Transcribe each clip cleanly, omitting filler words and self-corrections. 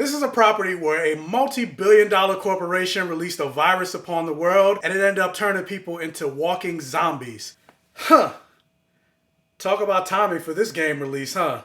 This is a property where a multi-billion-dollar corporation released a virus upon the world, and it ended up turning people into walking zombies. Huh. Talk about timing for this game release, huh?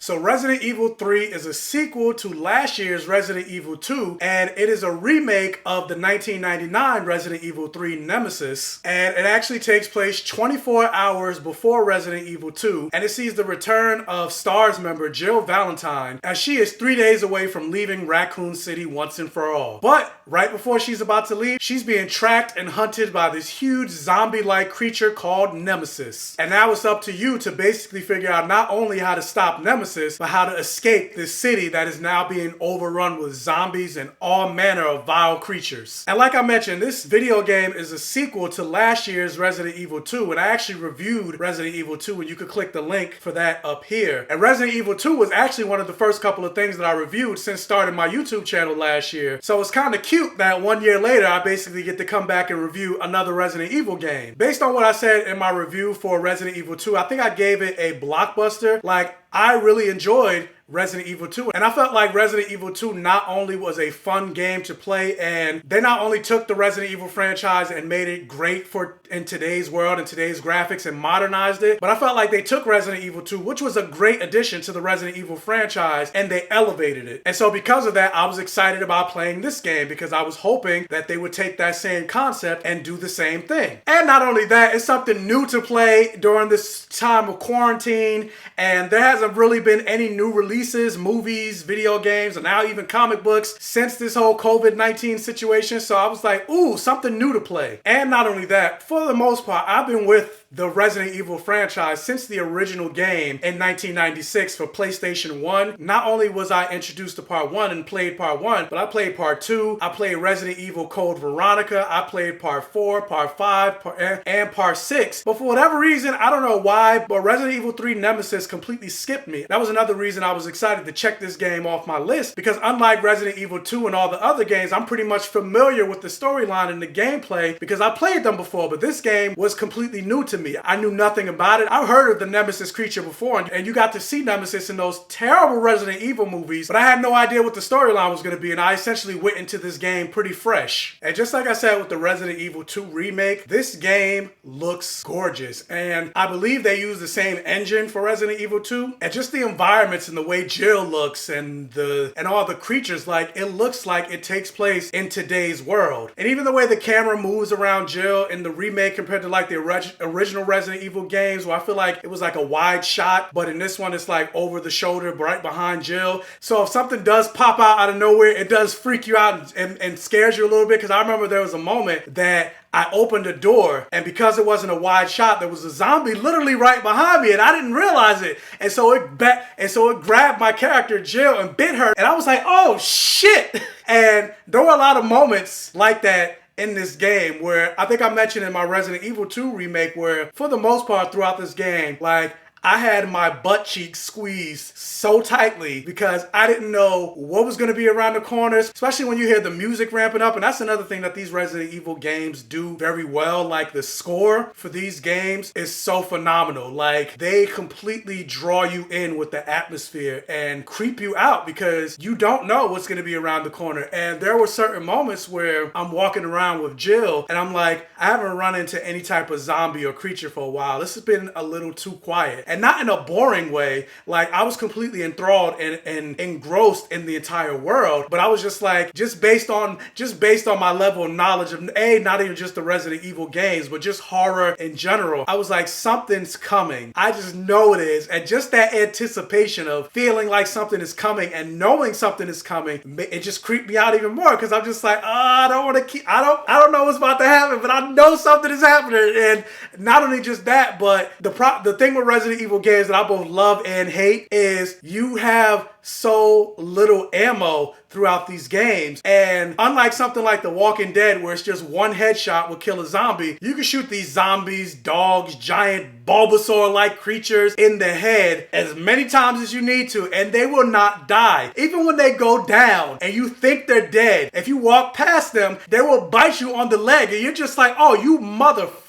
So Resident Evil 3 is a sequel to last year's Resident Evil 2, and it is a remake of the 1999 Resident Evil 3 Nemesis, and it actually takes place 24 hours before Resident Evil 2, and it sees the return of STARS member Jill Valentine, as she is 3 days away from leaving Raccoon City once and for all. But right before she's about to leave, she's being tracked and hunted by this huge zombie-like creature called Nemesis. And now it's up to you to basically figure out not only how to stop Nemesis, but how to escape this city that is now being overrun with zombies and all manner of vile creatures. And like I mentioned, this video game is a sequel to last year's Resident Evil 2, and I actually reviewed Resident Evil 2, and you could click the link for that up here. And Resident Evil 2 was actually one of the first couple of things that I reviewed since starting my YouTube channel last year. So it's kind of cute that 1 year later, I basically get to come back and review another Resident Evil game. Based on what I said in my review for Resident Evil 2, I think I gave it a Blockbuster. Like, I really enjoyed Resident Evil 2, and I felt like Resident Evil 2 not only was a fun game to play, and they not only took the Resident Evil franchise and made it great for in today's world and today's graphics and modernized it, but I felt like they took Resident Evil 2, which was a great addition to the Resident Evil franchise, and they elevated it. And so because of that, I was excited about playing this game because I was hoping that they would take that same concept and do the same thing. And not only that, it's something new to play during this time of quarantine, and there hasn't really been any new releases, movies, video games, and now even comic books since this whole COVID-19 situation. So I was like, ooh, something new to play. And not only that, for the most part, I've been with the Resident Evil franchise since the original game in 1996 for PlayStation 1. Not only was I introduced to Part 1 and played Part 1, but I played Part 2, I played Resident Evil Code Veronica, I played Part 4, Part 5, and Part 6. But for whatever reason, I don't know why, but Resident Evil 3 Nemesis completely skipped me. That was another reason I was excited to check this game off my list, because unlike Resident Evil 2 and all the other games, I'm pretty much familiar with the storyline and the gameplay because I played them before, but this game was completely new to me. I knew nothing about it. I've heard of the Nemesis creature before, and you got to see Nemesis in those terrible Resident Evil movies, but I had no idea what the storyline was going to be, and I essentially went into this game pretty fresh. And just like I said with the Resident Evil 2 remake, this game looks gorgeous, and I believe they use the same engine for Resident Evil 2, and just the environments and the way Jill looks and all the creatures, like, it looks like it takes place in today's world. And even the way the camera moves around Jill in the remake compared to like the original Resident Evil games, where I feel like it was like a wide shot, but in this one it's like over the shoulder, right behind Jill. So if something does pop out of nowhere, it does freak you out and scares you a little bit, because I remember there was a moment that I opened the door, and because it wasn't a wide shot, there was a zombie literally right behind me, and I didn't realize it. And so it grabbed my character Jill and bit her, and I was like, oh shit! And there were a lot of moments like that in this game where I think I mentioned in my Resident Evil 2 remake, where for the most part throughout this game, like, I had my butt cheeks squeezed so tightly because I didn't know what was going to be around the corners, especially when you hear the music ramping up. And that's another thing that these Resident Evil games do very well. Like, the score for these games is so phenomenal. Like, they completely draw you in with the atmosphere and creep you out because you don't know what's going to be around the corner. And there were certain moments where I'm walking around with Jill and I'm like, I haven't run into any type of zombie or creature for a while. This has been a little too quiet. And not in a boring way. Like, I was completely enthralled and engrossed in the entire world. But I was just like, just based on my level of knowledge of not even just the Resident Evil games, but just horror in general, I was like, something's coming. I just know it is. And just that anticipation of feeling like something is coming and knowing something is coming, it just creeped me out even more, because I'm just like, I don't know what's about to happen, but I know something is happening. And not only just that, but the thing with Resident Resident Evil games that I both love and hate is you have so little ammo throughout these games. And unlike something like The Walking Dead, where it's just one headshot will kill a zombie, you can shoot these zombies, dogs, giant Bulbasaur-like creatures in the head as many times as you need to, and they will not die. Even when they go down and you think they're dead, if you walk past them, they will bite you on the leg, and you're just like, oh, you motherfucker.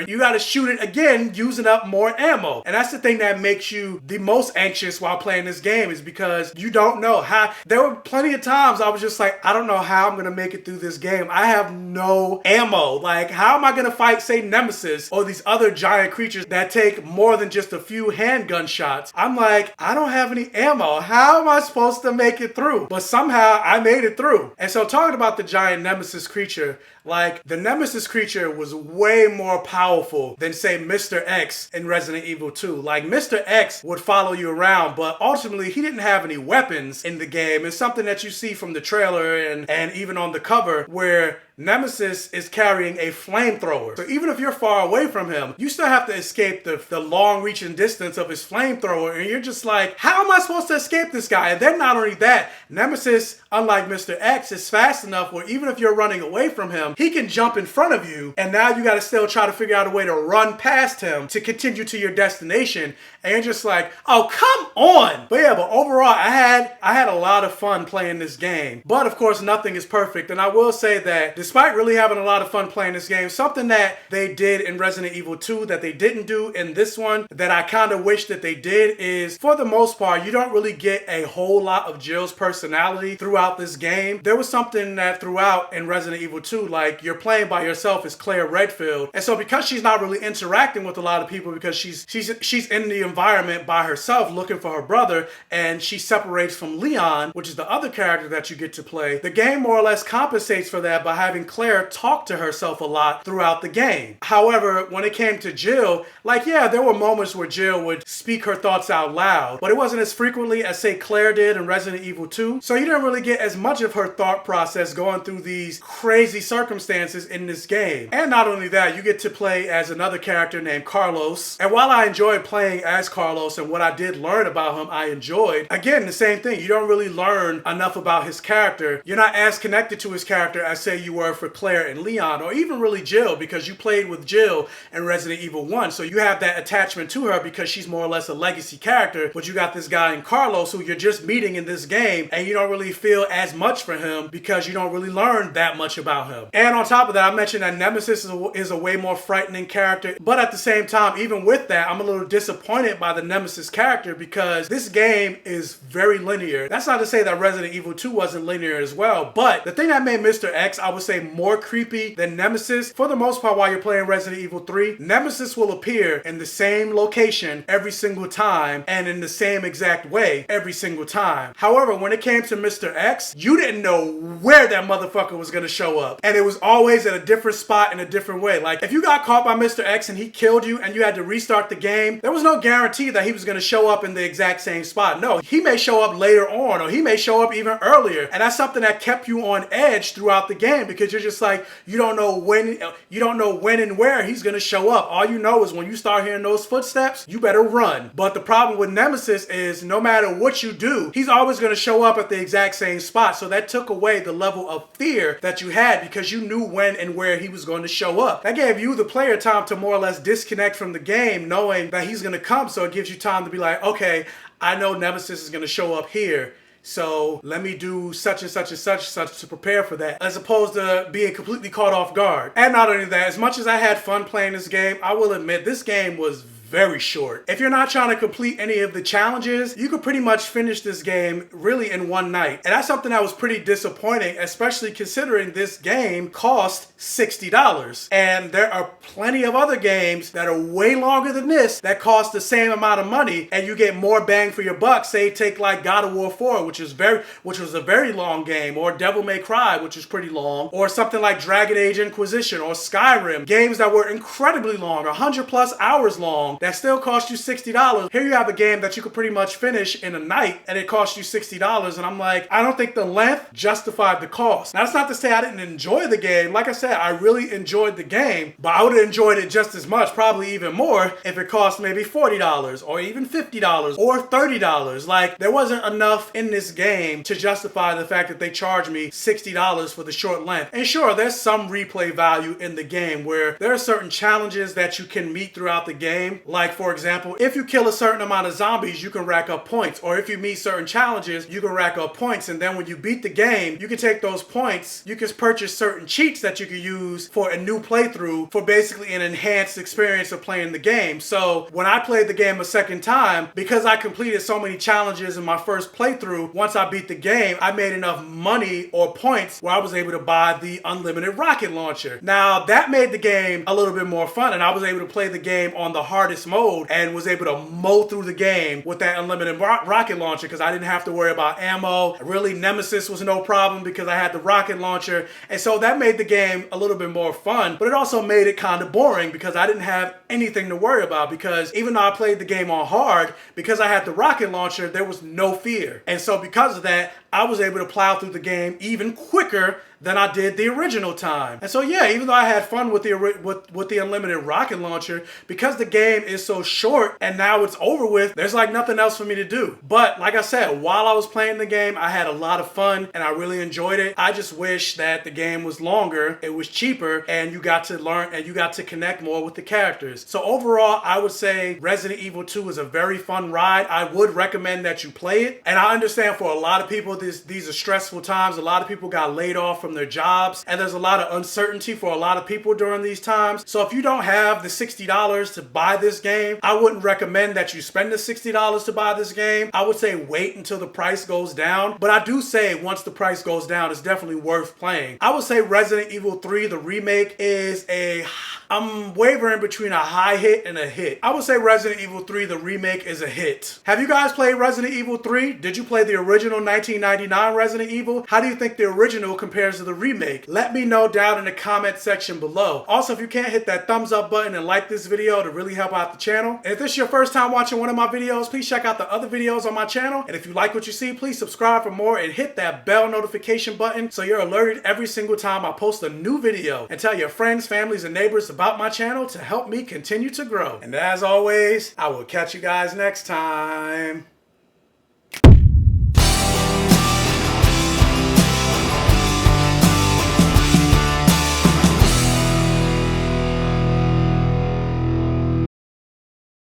You gotta shoot it again using up more ammo. And that's the thing that makes you the most anxious while playing this game, is because you don't know how. There were plenty of times I was just like, I don't know how I'm gonna make it through this game. I have no ammo. Like, how am I gonna fight, say, Nemesis or these other giant creatures that take more than just a few handgun shots? I'm like, I don't have any ammo. How am I supposed to make it through? But somehow I made it through. And so talking about the giant Nemesis creature, like, the Nemesis creature was way more powerful than, say, Mr. X in Resident Evil 2. Like, Mr. X would follow you around, but ultimately he didn't have any weapons in the game. It's something that you see from the trailer and even on the cover, where Nemesis is carrying a flamethrower. So even if you're far away from him, you still have to escape the long-reaching distance of his flamethrower, and you're just like, how am I supposed to escape this guy? And then not only that, Nemesis, unlike Mr. X, is fast enough where even if you're running away from him, he can jump in front of you, and now you gotta still try to figure out a way to run past him to continue to your destination. And you're just like, oh, come on! But yeah, but overall, I had a lot of fun playing this game. But of course, nothing is perfect, and I will say that despite really having a lot of fun playing this game, something that they did in Resident Evil 2 that they didn't do in this one, that I kind of wish that they did, is for the most part, you don't really get a whole lot of Jill's personality throughout this game. There was something that throughout in Resident Evil 2, like, you're playing by yourself as Claire Redfield, and so because she's not really interacting with a lot of people, because she's in the environment by herself looking for her brother, and she separates from Leon, which is the other character that you get to play, the game more or less compensates for that by having Claire talk to herself a lot throughout the game. However, when it came to Jill, like, yeah, there were moments where Jill would speak her thoughts out loud, but it wasn't as frequently as, say, Claire did in Resident Evil 2, so you didn't really get as much of her thought process going through these crazy circumstances in this game. And not only that, you get to play as another character named Carlos, and while I enjoyed playing as Carlos and what I did learn about him, I enjoyed, again, the same thing. You don't really learn enough about his character. You're not as connected to his character as, say, you were for Claire and Leon, or even really Jill, because you played with Jill in Resident Evil 1, so you have that attachment to her because she's more or less a legacy character. But you got this guy in Carlos who you're just meeting in this game, and you don't really feel as much for him because you don't really learn that much about him. And on top of that, I mentioned that Nemesis is a way more frightening character, but at the same time, even with that, I'm a little disappointed by the Nemesis character because this game is very linear. That's not to say that Resident Evil 2 wasn't linear as well, but the thing that made Mr. X, I would say, more creepy than Nemesis, for the most part, while you're playing Resident Evil 3, Nemesis will appear in the same location every single time and in the same exact way every single time. However, when it came to Mr. X, you didn't know where that motherfucker was gonna show up, and it was always at a different spot in a different way. Like, if you got caught by Mr. X and he killed you and you had to restart the game, there was no guarantee that he was gonna show up in the exact same spot. No, he may show up later on, or he may show up even earlier, and that's something that kept you on edge throughout the game, because you're just like, you don't know when and where he's gonna show up. All you know is when you start hearing those footsteps, you better run. But the problem with Nemesis is no matter what you do, he's always gonna show up at the exact same spot. So that took away the level of fear that you had because you knew when and where he was going to show up. That gave you, the player, time to more or less disconnect from the game, knowing that he's gonna come. So it gives you time to be like, okay, I know Nemesis is gonna show up here, so let me do such and such and such to prepare for that, as opposed to being completely caught off guard. And not only that, as much as I had fun playing this game, I will admit this game was very short. If you're not trying to complete any of the challenges, you could pretty much finish this game really in one night. And that's something that was pretty disappointing, especially considering this game cost $60. And there are plenty of other games that are way longer than this that cost the same amount of money, and you get more bang for your buck. Say, take like God of War 4, which was a very long game, or Devil May Cry, which was pretty long, or something like Dragon Age Inquisition or Skyrim, games that were incredibly long, 100+ hours long, long that still cost you $60. Here you have a game that you could pretty much finish in a night and it cost you $60. And I'm like, I don't think the length justified the cost. Now, that's not to say I didn't enjoy the game. Like I said, I really enjoyed the game, but I would have enjoyed it just as much, probably even more, if it cost maybe $40 or even $50 or $30. Like, there wasn't enough in this game to justify the fact that they charged me $60 for the short length. And sure, there's some replay value in the game where there are certain challenges that you can meet throughout the game. Like, for example, if you kill a certain amount of zombies, you can rack up points. Or if you meet certain challenges, you can rack up points. And then when you beat the game, you can take those points, you can purchase certain cheats that you can use for a new playthrough for basically an enhanced experience of playing the game. So when I played the game a second time, because I completed so many challenges in my first playthrough, once I beat the game, I made enough money or points where I was able to buy the unlimited rocket launcher. Now, that made the game a little bit more fun, and I was able to play the game on the hardest mode and was able to mow through the game with that unlimited rocket launcher because I didn't have to worry about ammo. Really, Nemesis was no problem because I had the rocket launcher, and so that made the game a little bit more fun, but it also made it kind of boring because I didn't have anything to worry about, because even though I played the game on hard, because I had the rocket launcher, there was no fear. And so because of that, I was able to plow through the game even quicker than I did the original time. And so yeah, even though I had fun with the unlimited rocket launcher, because the game is so short and now it's over with, there's like nothing else for me to do. But like I said, while I was playing the game, I had a lot of fun and I really enjoyed it. I just wish that the game was longer, it was cheaper, and you got to learn and you got to connect more with the characters. So overall, I would say Resident Evil 2 is a very fun ride. I would recommend that you play it. And I understand for a lot of people, these are stressful times. A lot of people got laid off from their jobs, and there's a lot of uncertainty for a lot of people during these times. So if you don't have the $60 to buy this game, I wouldn't recommend that you spend the $60 to buy this game. I would say wait until the price goes down, but I do say once the price goes down, it's definitely worth playing. I would say Resident Evil 3, the remake, is I'm wavering between a high hit and a hit. I would say Resident Evil 3, the remake, is a hit. Have you guys played Resident Evil 3? Did you play the original 1999 Resident Evil? How do you think the original compares to the remake? Let me know down in the comment section below. Also, if you can't hit that thumbs up button and like this video to really help out the channel. And if this is your first time watching one of my videos, please check out the other videos on my channel. And if you like what you see, please subscribe for more and hit that bell notification button so you're alerted every single time I post a new video. And tell your friends, families, and neighbors about my channel to help me continue to grow. And as always, I will catch you guys next time.